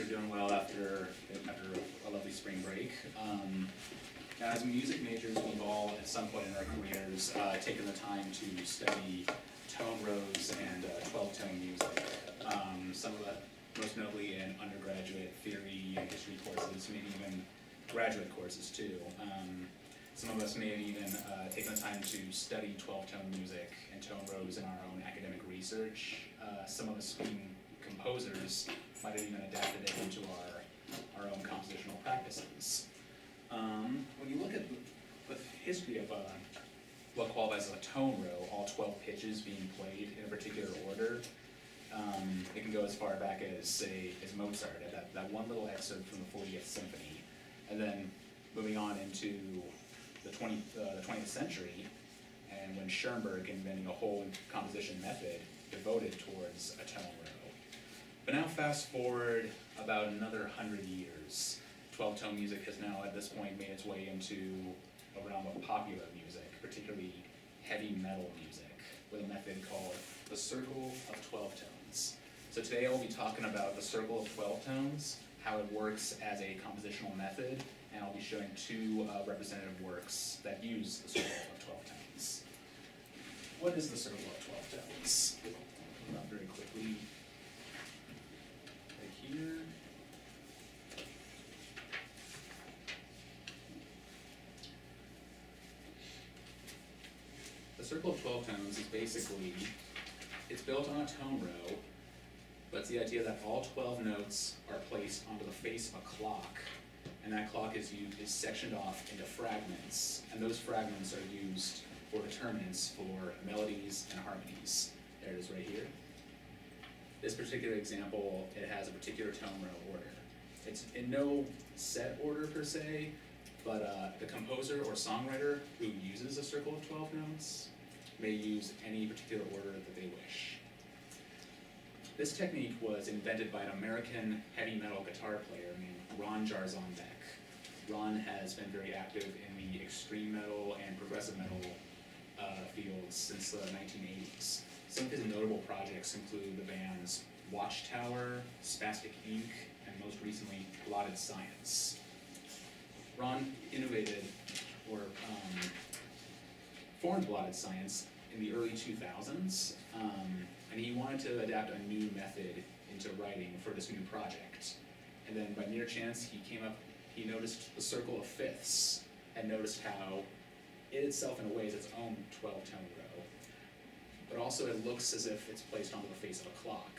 are doing well after a lovely spring break. As music majors, we've all, at some point in our careers, taken the time to study tone rows and 12-tone music. Some of it, most notably in undergraduate theory and history courses, maybe even graduate courses too. Some of us may have even taken the time to study 12-tone music and tone rows in our own academic research. Some of us being composers might have even adapted it into our own compositional practices. When you look at the history of what qualifies as a tone row, all 12 pitches being played in a particular order, it can go as far back as, say, as Mozart, at that one little excerpt from the 40th Symphony, and then moving on into the 20th century, and when Schoenberg inventing a whole composition method devoted towards a tone row. But now fast forward about another 100 years. 12-tone music has now at this point made its way into a realm of popular music, particularly heavy metal music, with a method called the circle of 12 tones. So today I'll be talking about the circle of 12 tones, how it works as a compositional method, and I'll be showing two representative works that use the circle of 12 tones. What is the circle of 12 tones? Run very quickly. Right here. The circle of 12 tones is basically, it's built on a tone row, but it's the idea that all 12 notes are placed onto the face of a clock, and that clock is sectioned off into fragments, and those fragments are used for determinants for melodies and harmonies. There it is right here. This particular example, it has a particular tone row order. It's in no set order per se, but the composer or songwriter who uses a circle of 12 notes may use any particular order that they wish. This technique was invented by an American heavy metal guitar player named Jarzombek. Ron has been very active in the extreme metal and progressive metal fields since the 1980s. Some of his notable projects include the bands Watchtower, Spastic Inc., and most recently, Blotted Science. Ron innovated or formed Blotted Science in the early 2000s, and he wanted to adapt a new method into writing for this new project. And then by mere chance, he noticed the circle of fifths, and noticed how it itself in a way is its own 12-tone row, but also it looks as if it's placed onto the face of a clock.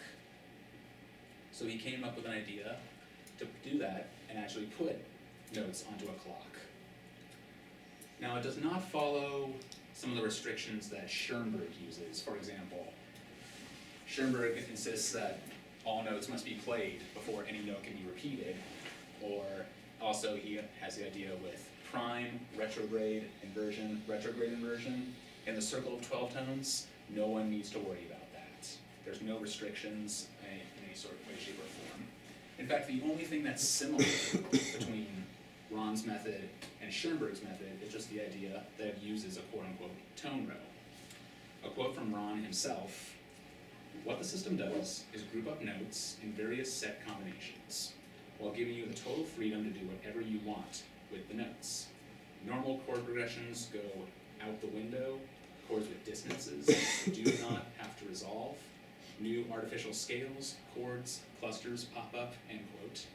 So he came up with an idea to do that and actually put notes onto a clock. Now it does not follow some of the restrictions that Schoenberg uses. For example, Schoenberg insists that all notes must be played before any note can be repeated, or also he has the idea with prime, retrograde inversion. In the circle of 12 tones, no one needs to worry about that. There's no restrictions in any sort of way, shape, or form. In fact, the only thing that's similar between Ron's method and Schoenberg's method is just the idea that it uses a quote-unquote tone row. A quote from Ron himself: "What the system does is group up notes in various set combinations, while giving you the total freedom to do whatever you want with the notes. Normal chord progressions go out the window, chords with dissonances do not have to resolve, new artificial scales, chords, clusters pop up," end quote.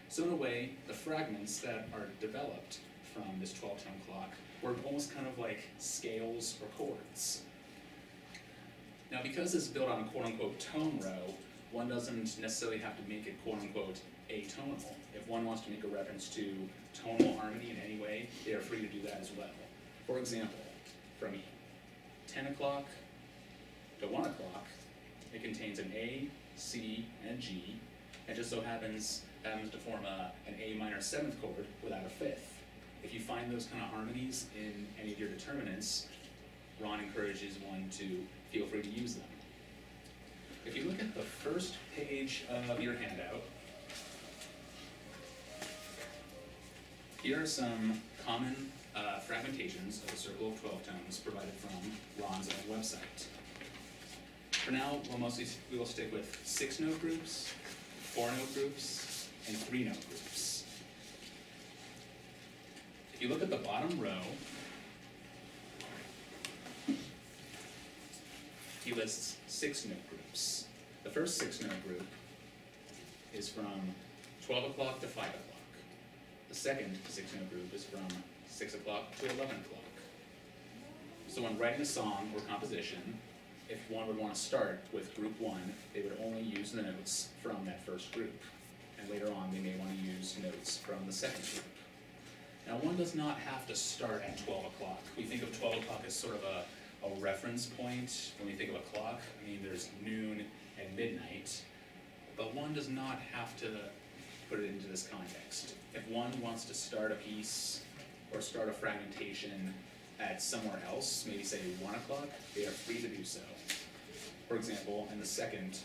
So in a way, the fragments that are developed from this 12-tone clock work almost kind of like scales or chords. Now because this is built on a quote-unquote tone row, one doesn't necessarily have to make it quote-unquote atonal. If one wants to make a reference to tonal harmony in any way, they are free to do that as well. For example, from 10 o'clock to 1 o'clock, it contains an A, C, and G, and just so happens to form an A minor 7th chord without a 5th. If you find those kind of harmonies in any of your determinants, Ron encourages one to feel free to use them. If you look at the first page of your handout, here are some common fragmentations of the circle of 12 tones provided from Ron's own website. For now, we will stick with 6-note groups, 4-note groups, and 3-note groups. If you look at the bottom row, he lists 6-note groups. The first 6-note group is from 12 o'clock to 5 o'clock. The second 6-note group is from 6 o'clock to 11 o'clock. So when writing a song or composition, if one would want to start with group 1, they would only use the notes from that first group. And later on, they may want to use notes from the second group. Now, one does not have to start at 12 o'clock. We think of 12 o'clock as sort of a reference point. When we think of a clock, I mean, there's noon and midnight. But one does not have to put it into this context. If one wants to start a piece or start a fragmentation at somewhere else, maybe say 1 o'clock, they are free to do so. For example, in the second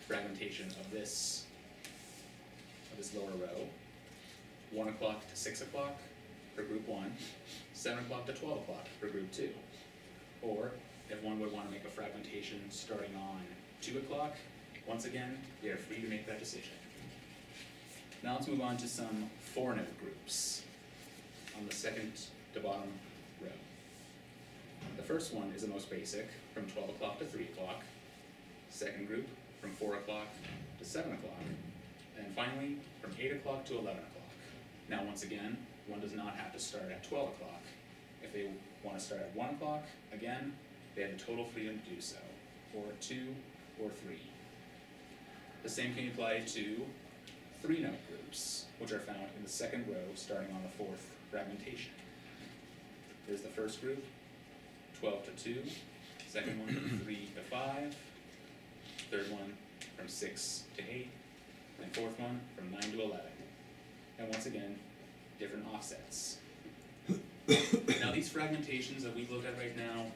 fragmentation of this lower row, 1 o'clock to 6 o'clock for group 1, 7 o'clock to 12 o'clock for group 2. Or if one would want to make a fragmentation starting on 2 o'clock, once again, they are free to make that decision. Now let's move on to some 4-note groups on the second to bottom row. The first one is the most basic, from 12 o'clock to 3 o'clock. Second group, from 4 o'clock to 7 o'clock. And finally, from 8 o'clock to 11 o'clock. Now once again, one does not have to start at 12 o'clock. If they want to start at 1 o'clock, again, they have the total freedom to do so, or 2 or 3. The same can apply to 3-note groups, which are found in the second row starting on the 4th fragmentation. There's the first group, 12 to 2, second one, 3 to 5, third one, from 6 to 8, and fourth one, from 9 to 11. And once again, different offsets. Now these fragmentations that we look at right now,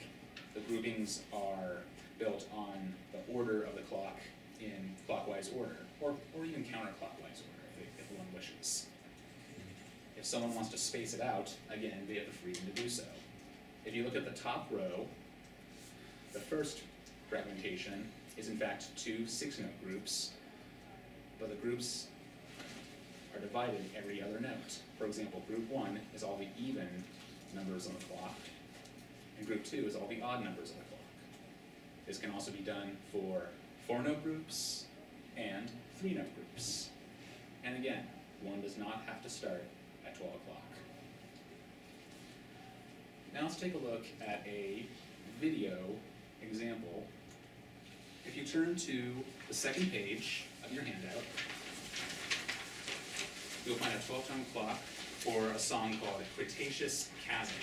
the groupings are built on the order of the clock in clockwise order, or even counterclockwise order if one wishes. If someone wants to space it out, again, they have the freedom to do so. If you look at the top row, the first fragmentation is in fact 2 6-note groups, but the groups are divided every other note. For example, group 1 is all the even numbers on the clock, and group 2 is all the odd numbers on the clock. This can also be done for 4-note groups and 3-note groups. And again, one does not have to start at 12 o'clock. Now let's take a look at a video example. If you turn to the second page of your handout, you'll find a 12-tone clock for a song called Cretaceous Chasm.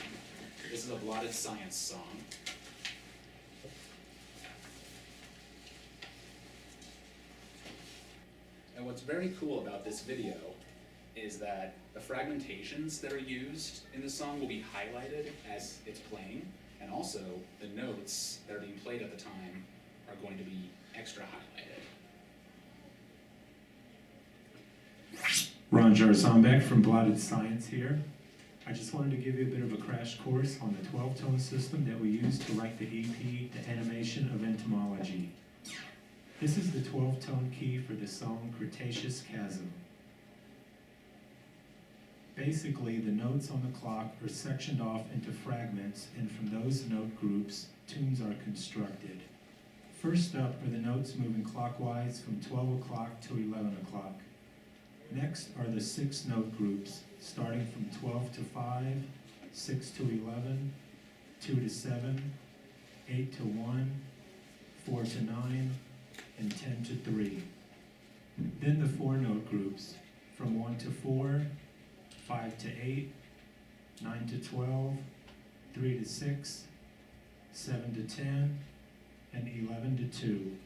This is a Blotted Science song. And what's very cool about this video is that the fragmentations that are used in the song will be highlighted as it's playing, and also the notes that are being played at the time are going to be extra highlighted. Ron Jarzombek from Blotted Science here. I just wanted to give you a bit of a crash course on the 12-tone system that we use to write the EP, The Animation of Entomology. This is the 12-tone key for the song Cretaceous Chasm. Basically, the notes on the clock are sectioned off into fragments, and from those note groups, tunes are constructed. First up are the notes moving clockwise from 12 o'clock to 11 o'clock. Next are the 6-note groups, starting from 12 to 5, 6 to 11, 2 to 7, 8 to 1, 4 to 9, and 10 to 3. Then the 4-note groups, from 1 to 4, 5 to 8, 9 to 12, 3 to 6, 7 to 10, and 11 to 2.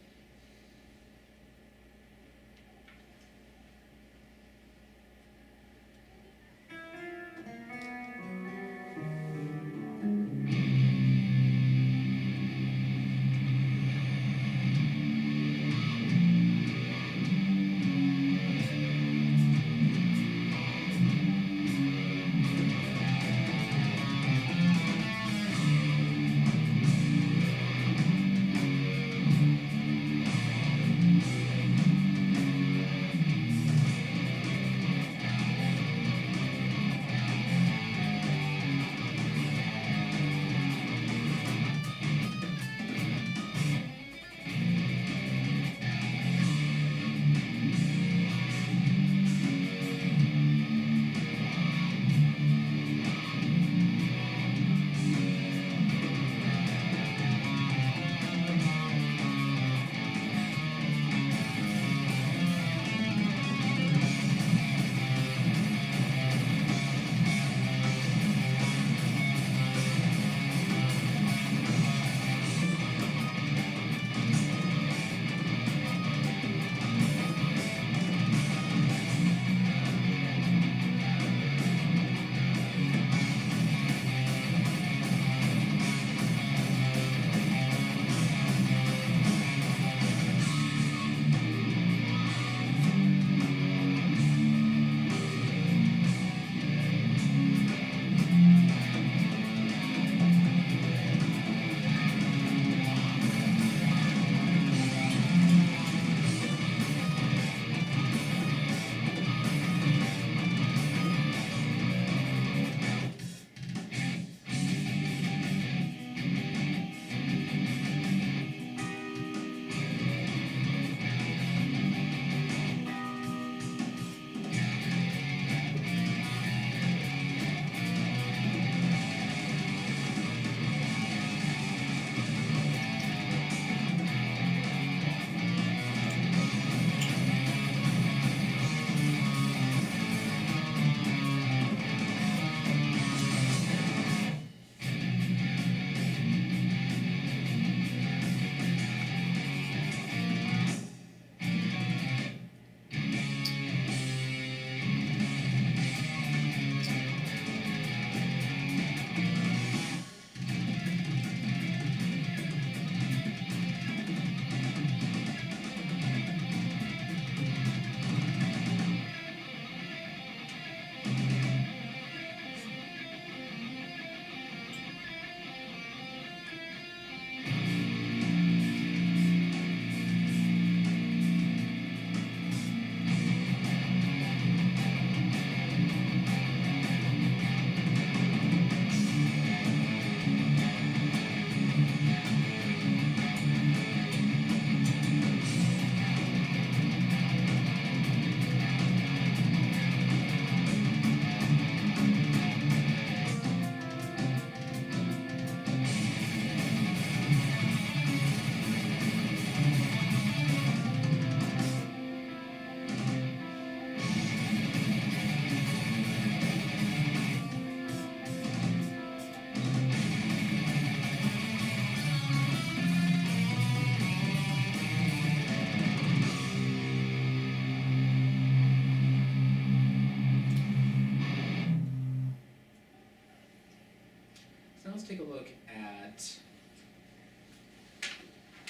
a look at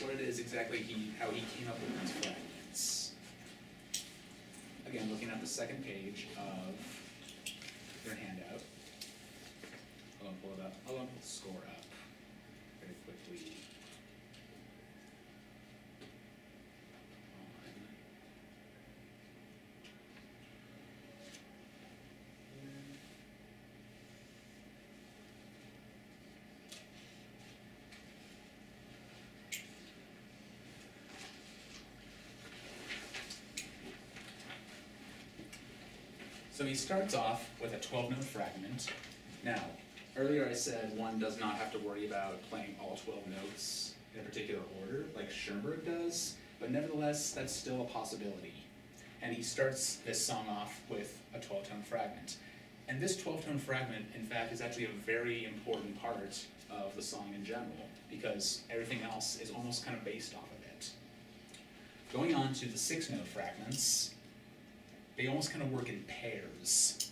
what it is exactly how he came up with these fragments. Again, looking at the second page of your handout. I'll pull it up. I'll pull the score up very quickly. So he starts off with a 12-note fragment. Now, earlier I said one does not have to worry about playing all 12 notes in a particular order, like Schoenberg does, but nevertheless, that's still a possibility. And he starts this song off with a 12-tone fragment. And this 12-tone fragment, in fact, is actually a very important part of the song in general, because everything else is almost kind of based off of it. Going on to the 6-note fragments, they almost kind of work in pairs.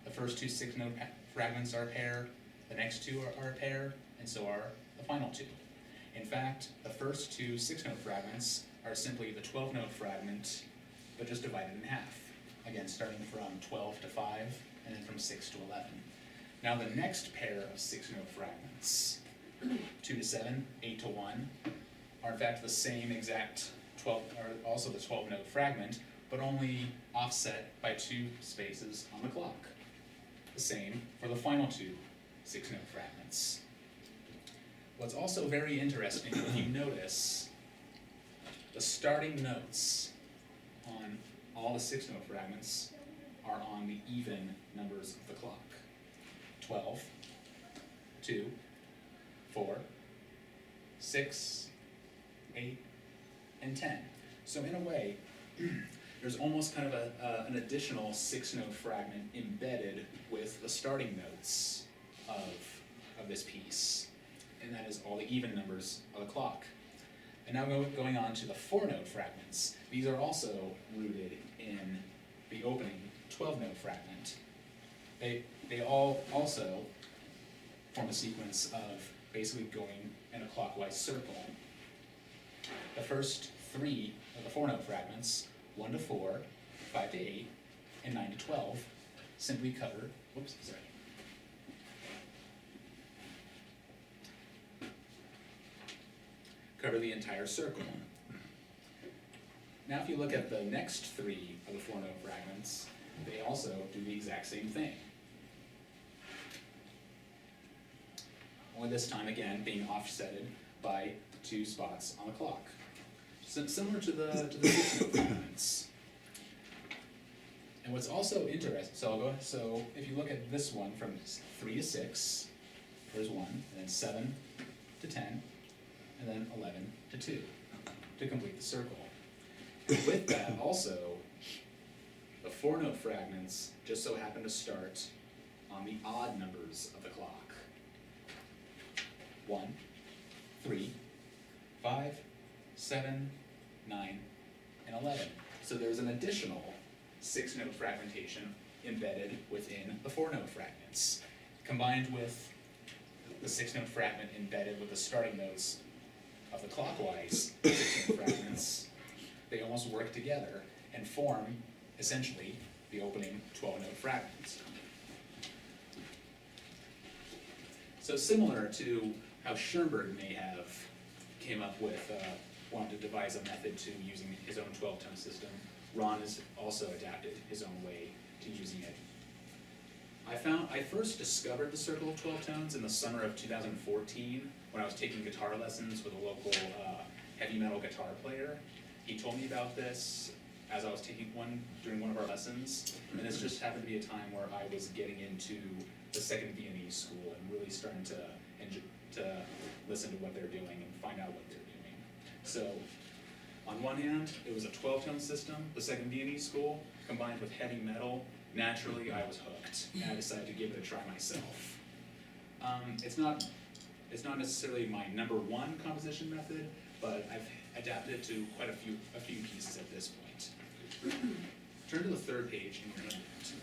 The first two 6-note fragments are a pair, the next two are a pair, and so are the final two. In fact, the first two 6-note fragments are simply the 12-note fragment, but just divided in half. Again, starting from 12 to 5, and then from 6 to 11. Now the next pair of 6-note fragments, 2 to 7, 8 to 1, are in fact the same exact 12, or also the 12-note fragment, but only offset by 2 spaces on the clock. The same for the final 2 6-note fragments. What's also very interesting, if you notice, the starting notes on all the 6-note fragments are on the even numbers of the clock. 12, 2, 4, 6, 8, and 10. So in a way, there's almost kind of an additional 6-note fragment embedded with the starting notes of this piece, and that is all the even numbers of the clock. And now going on to the 4-note fragments. These are also rooted in the opening 12-note fragment. They all also form a sequence of basically going in a clockwise circle. The first 3 of the 4-note fragments, 1 to 4, 5 to 8, and 9 to 12, simply cover, cover the entire circle. Now if you look at the next 3 of the 4-note fragments, they also do the exact same thing. Only this time, again, being offsetted by 2 spots on the clock. So similar to the 6-note fragments. And what's also interesting, so if you look at this one from 3 to 6, there's 1, and then 7 to 10, and then 11 to 2, to complete the circle. With that also, the 4-note fragments just so happen to start on the odd numbers of the clock. 1, 3, 5, 7, 9, and 11. So there's an additional 6-note fragmentation embedded within the 4-note fragments, combined with the 6-note fragment embedded with the starting notes of the clockwise 6-note fragments. They almost work together and form, essentially, the opening 12-note fragment. So similar to how Schoenberg may have came up with, wanted to devise a method to using his own 12-tone system, Ron has also adapted his own way to using it. I first discovered the circle of 12 tones in the summer of 2014 when I was taking guitar lessons with a local heavy metal guitar player. He told me about this as I was taking one during one of our lessons, and this just happened to be a time where I was getting into the second Viennese school and really starting to listen to what they're doing and find out what they're doing. So, on one hand, it was a 12-tone system, the second Viennese school, combined with heavy metal. Naturally, I was hooked, and I decided to give it a try myself. It's not necessarily my #1 composition method, but I've adapted it to quite a few pieces at this point. Turn to the 3rd page in your handout.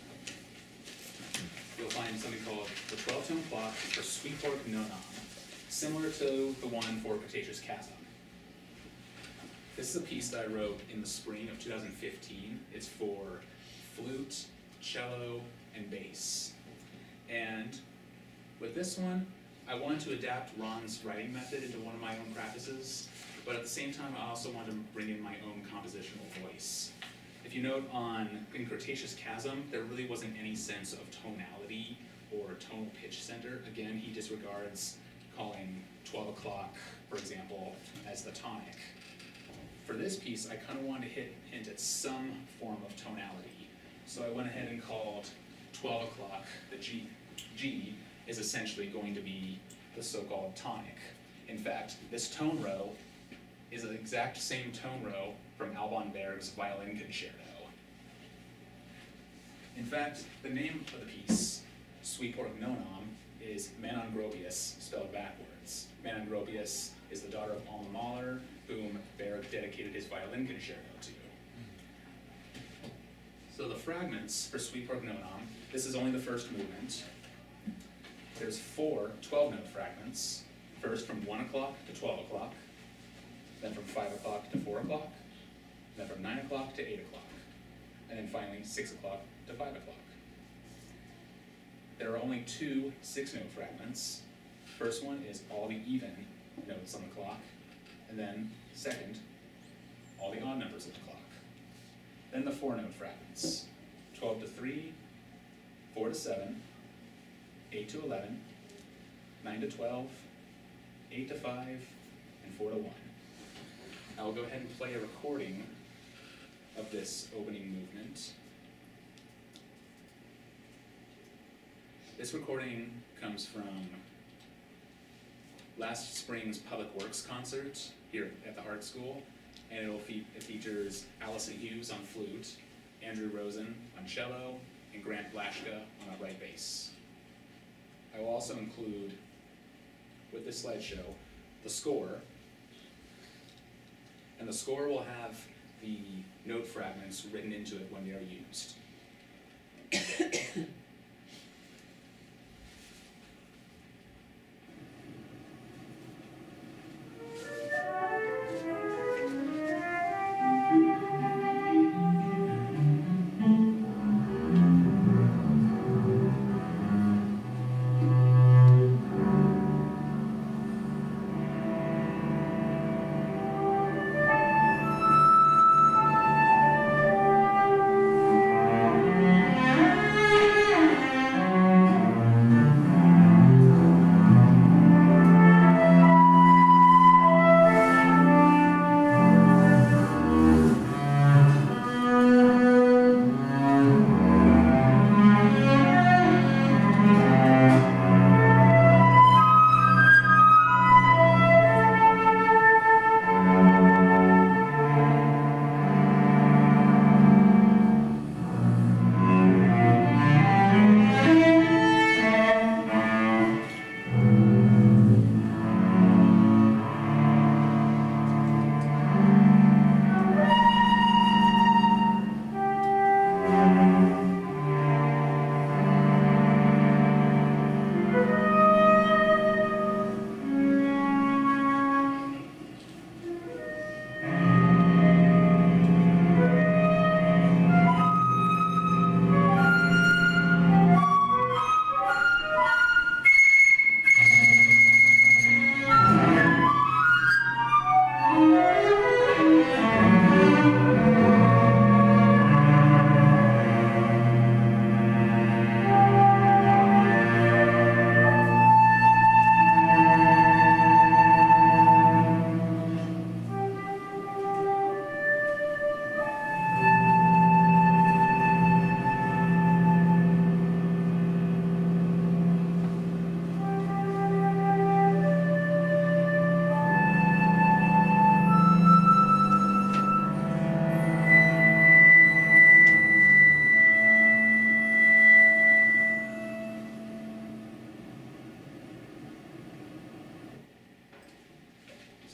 you'll find something called the 12-tone clock for Suiporg Nonam, similar to the one for Cretaceous Chasm. This is a piece that I wrote in the spring of 2015. It's for flute, cello, and bass. And with this one, I wanted to adapt Ron's writing method into one of my own practices, but at the same time, I also wanted to bring in my own compositional voice. If you note in Cretaceous Chasm, there really wasn't any sense of tonality or tonal pitch center. Again, he disregards calling 12 o'clock, for example, as the tonic. For this piece, I kind of wanted to hint at some form of tonality. So I went ahead and called 12 o'clock the G. G is essentially going to be the so-called tonic. In fact, this tone row is the exact same tone row from Alban Berg's violin concerto. In fact, the name of the piece, Suiporg Nonam, is Manon Gropius, spelled backwards. Manon Gropius is the daughter of Alma Mahler, whom Berg dedicated his violin concerto to. So the fragments for Suiporg Nonam, this is only the first movement. There's 4 12-note fragments, first from 1 o'clock to 12 o'clock, then from 5 o'clock to 4 o'clock, then from 9 o'clock to 8 o'clock, and then finally 6 o'clock to 5 o'clock. There are only 2 6-note fragments. First one is all the even notes on the clock, and then second, all the odd numbers of the clock. Then the 4-note fragments, 12 to 3, 4 to 7, 8 to 11, 9 to 12, 8 to 5, and 4 to 1. I will go ahead and play a recording of this opening movement. This recording comes from last spring's Public Works concert here at the Hartt School, and it features Allison Hughes on flute, Andrew Rosen on cello, and Grant Blashka on upright bass. I will also include, with this slideshow, the score, and the score will have the note fragments written into it when they are used.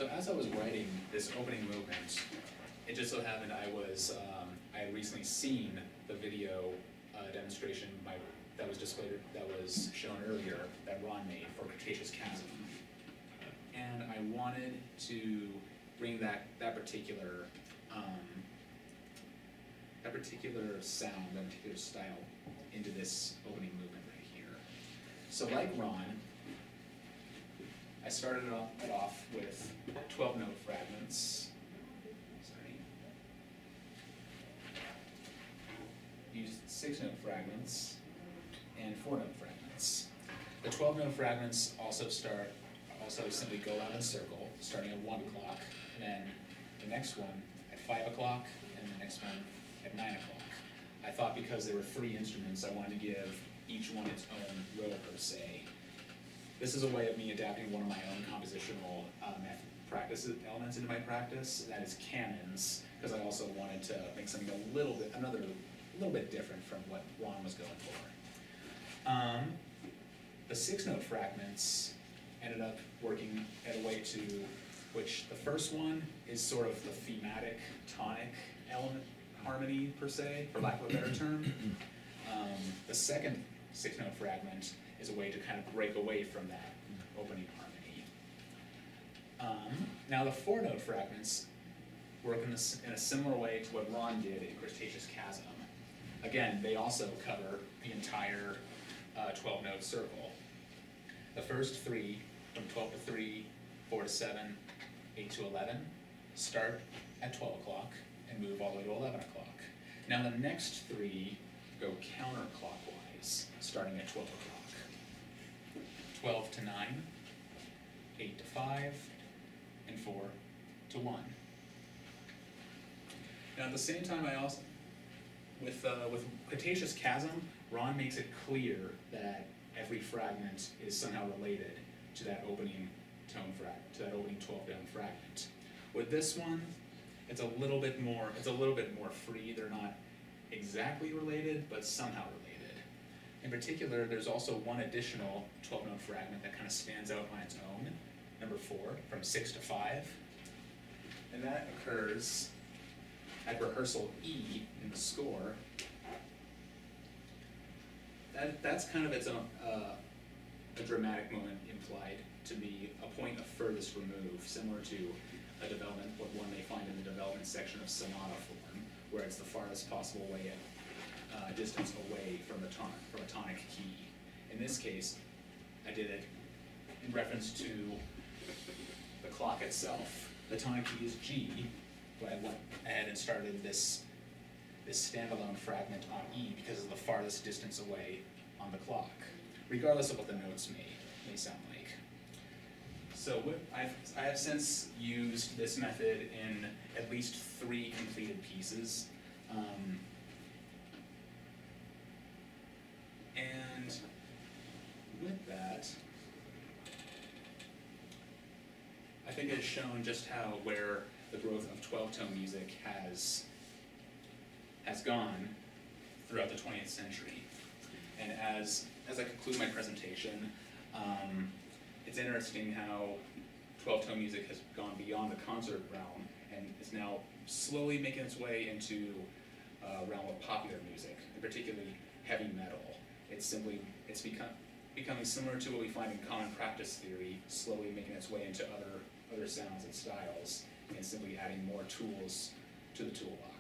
So as I was writing this opening movement, it just so happened I had recently seen the video demonstration that was displayed, that was shown earlier, that Ron made for Cretaceous Chasm. And I wanted to bring that particular sound, that particular style into this opening movement right here. So like Ron, I started it off with 12 note fragments. Sorry. Used 6 note fragments and 4 note fragments. The 12 note fragments also simply go out in a circle, starting at 1 o'clock, and then the next one at 5 o'clock, and the next one at 9 o'clock. I thought because there were 3 instruments, I wanted to give each one its own row per se. This is a way of me adapting one of my own compositional elements into my practice, that is canons, because I also wanted to make something a little bit different from what Ron was going for. The 6 note fragments ended up working at a way to which the first one is sort of the thematic tonic element harmony per se, for lack of a better term. The second 6 note fragment is a way to kind of break away from that opening harmony. Now the 4 note fragments work in a similar way to what Ron did in Cretaceous Chasm. Again, they also cover the entire 12 note circle. The first 3, from 12 to 3, 4 to 7, 8 to 11, start at 12 o'clock and move all the way to 11 o'clock. Now the next 3 go counterclockwise, starting at 12 o'clock. 12 to 9, 8 to 5, and 4 to 1. Now at the same time, I also, with Cretaceous Chasm, Ron makes it clear that every fragment is somehow related to that opening tone fragment, to that opening 12-tone fragment. With this one, it's a little bit more free. They're not exactly related, but somehow related. In particular, there's also one additional 12-note fragment that kind of stands out on its own, number 4, from 6 to 5. And that occurs at rehearsal E in the score. That's kind of its own, a dramatic moment implied to be a point of furthest remove, similar to a development, what one may find in the development section of sonata form, where it's the farthest possible way distance away from a tonic key. In this case, I did it in reference to the clock itself. The tonic key is G, but I went ahead and started this standalone fragment on E because of the farthest distance away on the clock, regardless of what the notes may sound like. So I have since used this method in at least 3 completed pieces. And with that, I think it has shown just where the growth of 12-tone music has gone throughout the 20th century. And as I conclude my presentation, it's interesting how 12-tone music has gone beyond the concert realm and is now slowly making its way into a realm of popular music, and particularly heavy metal. It's becoming similar to what we find in common practice theory, slowly making its way into other sounds and styles, and simply adding more tools to the toolbox.